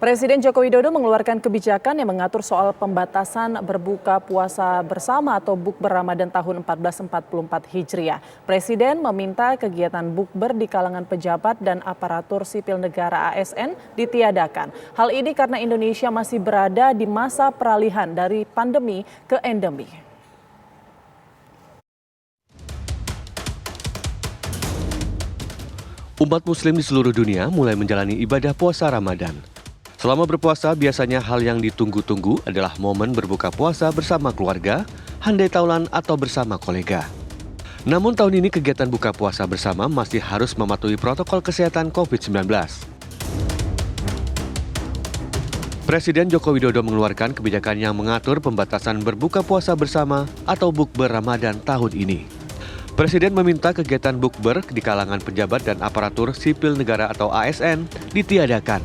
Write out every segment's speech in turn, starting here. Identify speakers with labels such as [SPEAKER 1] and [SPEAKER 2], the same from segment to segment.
[SPEAKER 1] Presiden Joko Widodo mengeluarkan kebijakan yang mengatur soal pembatasan berbuka puasa bersama atau bukber Ramadan tahun 1444 Hijriah. Presiden meminta kegiatan bukber di kalangan pejabat dan aparatur sipil negara ASN ditiadakan. Hal ini karena Indonesia masih berada di masa peralihan dari pandemi ke endemi.
[SPEAKER 2] Umat muslim di seluruh dunia mulai menjalani ibadah puasa Ramadan. Selama berpuasa, biasanya hal yang ditunggu-tunggu adalah momen berbuka puasa bersama keluarga, handai taulan atau bersama kolega. Namun tahun ini kegiatan buka puasa bersama masih harus mematuhi protokol kesehatan COVID-19. Presiden Joko Widodo mengeluarkan kebijakan yang mengatur pembatasan berbuka puasa bersama atau bukber Ramadan tahun ini. Presiden meminta kegiatan bukber di kalangan pejabat dan aparatur sipil negara atau ASN ditiadakan,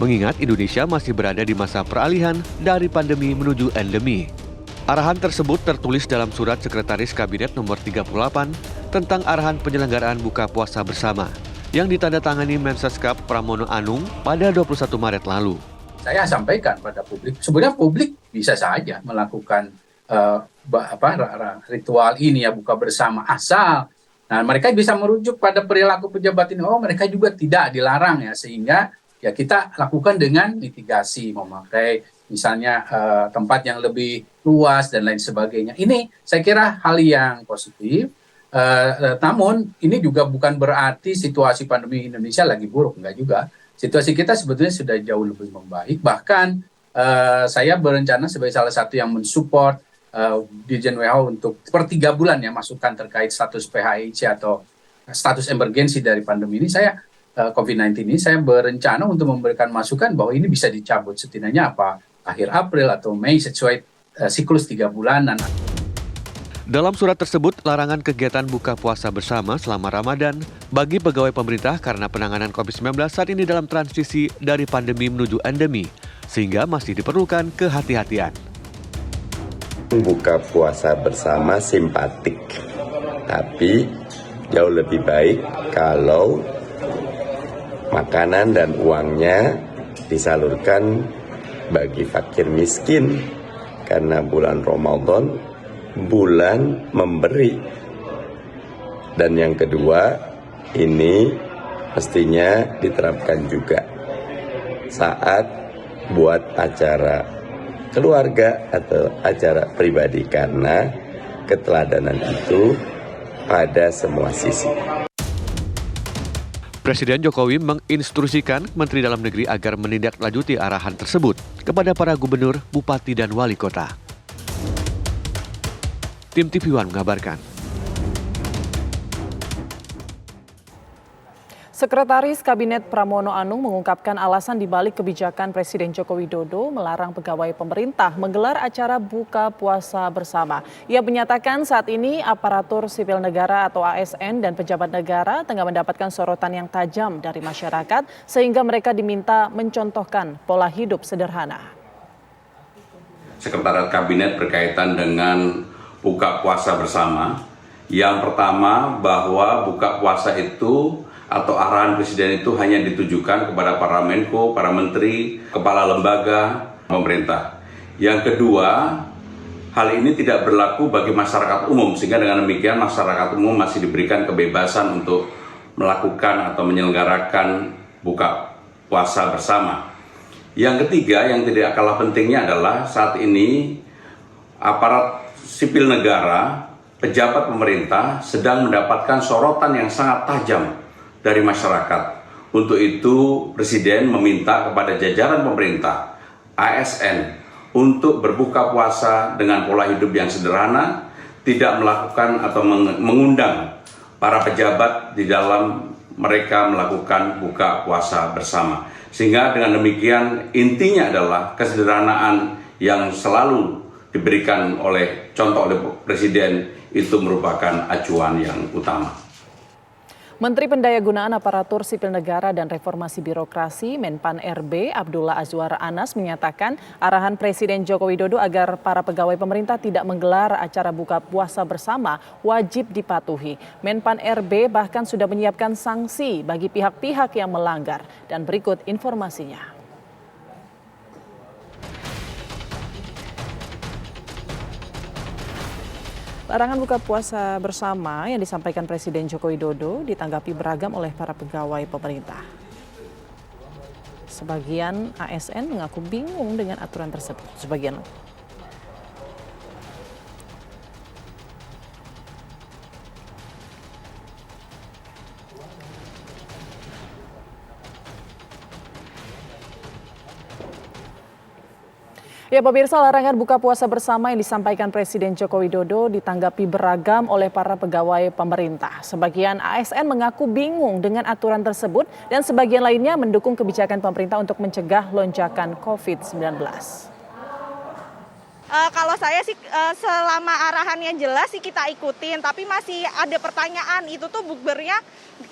[SPEAKER 2] mengingat Indonesia masih berada di masa peralihan dari pandemi menuju endemi. Arahan tersebut tertulis dalam surat Sekretaris Kabinet nomor 38 tentang arahan penyelenggaraan buka puasa bersama yang ditandatangani Menseskap Pramono Anung pada 21 Maret lalu.
[SPEAKER 3] Saya sampaikan pada publik, sebenarnya publik bisa saja melakukan ritual ini ya, buka bersama, asal mereka bisa merujuk pada perilaku pejabat ini. Oh, mereka juga tidak dilarang ya, sehingga ya kita lakukan dengan mitigasi, memakai misalnya tempat yang lebih luas dan lain sebagainya. Ini saya kira hal yang positif. Namun ini juga bukan berarti situasi pandemi Indonesia lagi buruk, enggak juga. Situasi kita sebetulnya sudah jauh lebih membaik. Bahkan saya berencana sebagai salah satu yang mensupport Dirjen WHO untuk per 3 bulan ya masukan terkait status PHIC atau status emergensi dari pandemi ini. Saya COVID-19 ini saya berencana untuk memberikan masukan bahwa ini bisa dicabut setidaknya akhir April atau Mei sesuai siklus 3 bulanan.
[SPEAKER 2] Dalam surat tersebut, larangan kegiatan buka puasa bersama selama Ramadan bagi pegawai pemerintah karena penanganan COVID-19 saat ini dalam transisi dari pandemi menuju endemi, sehingga masih diperlukan kehati-hatian.
[SPEAKER 4] Buka puasa bersama simpatik, tapi jauh lebih baik kalau makanan dan uangnya disalurkan bagi fakir miskin, karena bulan Ramadan bulan memberi. Dan yang kedua, ini mestinya diterapkan juga saat buat acara keluarga atau acara pribadi, karena keteladanan itu pada semua sisi.
[SPEAKER 2] Presiden Jokowi menginstruksikan Menteri Dalam Negeri agar menindaklanjuti arahan tersebut kepada para gubernur, bupati, dan wali kota. Tim TV One mengabarkan.
[SPEAKER 1] Sekretaris Kabinet Pramono Anung mengungkapkan alasan dibalik kebijakan Presiden Joko Widodo melarang pegawai pemerintah menggelar acara buka puasa bersama. Ia menyatakan saat ini aparatur sipil negara atau ASN dan pejabat negara tengah mendapatkan sorotan yang tajam dari masyarakat sehingga mereka diminta mencontohkan pola hidup sederhana.
[SPEAKER 5] Sekretariat Kabinet berkaitan dengan buka puasa bersama. Yang pertama, bahwa buka puasa itu atau arahan Presiden itu hanya ditujukan kepada para Menko, para Menteri, kepala lembaga, pemerintah. Yang kedua, hal ini tidak berlaku bagi masyarakat umum, sehingga dengan demikian masyarakat umum masih diberikan kebebasan untuk melakukan atau menyelenggarakan buka puasa bersama. Yang ketiga, yang tidak kalah pentingnya adalah saat ini aparat sipil negara, pejabat pemerintah sedang mendapatkan sorotan yang sangat tajam dari masyarakat. Untuk itu Presiden meminta kepada jajaran pemerintah, ASN, untuk berbuka puasa dengan pola hidup yang sederhana, tidak melakukan atau mengundang para pejabat di dalam mereka melakukan buka puasa bersama. Sehingga dengan demikian intinya adalah kesederhanaan yang selalu diberikan oleh contoh oleh Presiden itu merupakan acuan yang utama.
[SPEAKER 1] Menteri Pendayagunaan Aparatur Sipil Negara dan Reformasi Birokrasi Menpan RB Abdullah Azwar Anas menyatakan arahan Presiden Joko Widodo agar para pegawai pemerintah tidak menggelar acara buka puasa bersama wajib dipatuhi. Menpan RB bahkan sudah menyiapkan sanksi bagi pihak-pihak yang melanggar. Dan berikut informasinya. Larangan buka puasa bersama yang disampaikan Presiden Joko Widodo ditanggapi beragam oleh para pegawai pemerintah. Sebagian ASN mengaku bingung dengan aturan tersebut. Ya pemirsa, larangan buka puasa bersama yang disampaikan Presiden Joko Widodo ditanggapi beragam oleh para pegawai pemerintah. Sebagian ASN mengaku bingung dengan aturan tersebut dan sebagian lainnya mendukung kebijakan pemerintah untuk mencegah lonjakan COVID-19.
[SPEAKER 6] Kalau saya sih selama arahannya jelas sih kita ikutin, tapi masih ada pertanyaan, itu tuh bukbernya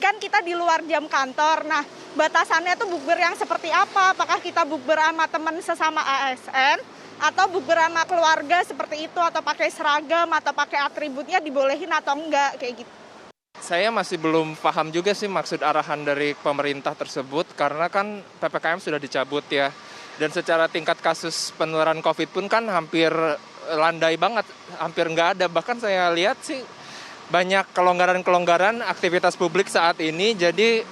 [SPEAKER 6] kan kita di luar jam kantor. Nah, batasannya tuh bukber yang seperti apa? Apakah kita bukber sama teman sesama ASN atau bukber sama keluarga seperti itu, atau pakai seragam atau pakai atributnya dibolehin atau enggak kayak gitu.
[SPEAKER 7] Saya masih belum paham juga sih maksud arahan dari pemerintah tersebut karena kan PPKM sudah dicabut ya. Dan secara tingkat kasus penularan COVID pun kan hampir landai banget, hampir nggak ada. Bahkan saya lihat sih banyak kelonggaran-kelonggaran aktivitas publik saat ini. Jadi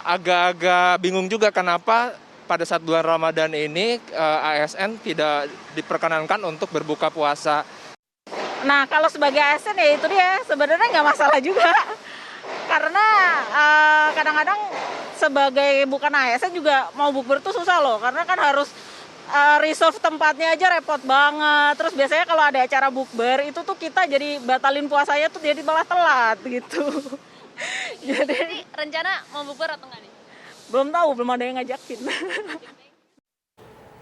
[SPEAKER 7] agak-agak bingung juga kenapa pada saat bulan Ramadan ini ASN tidak diperkenankan untuk berbuka puasa.
[SPEAKER 6] Nah, kalau sebagai ASN ya itu dia, sebenarnya nggak masalah juga. Karena kadang-kadang sebagai bukan ASN juga mau bukber tuh susah loh, karena kan harus reserve tempatnya aja repot banget. Terus biasanya kalau ada acara bukber itu tuh kita jadi batalin puasanya tuh jadi malah telat gitu.
[SPEAKER 8] Jadi rencana mau bukber atau enggak nih?
[SPEAKER 6] Belum tahu, belum ada yang ngajakin.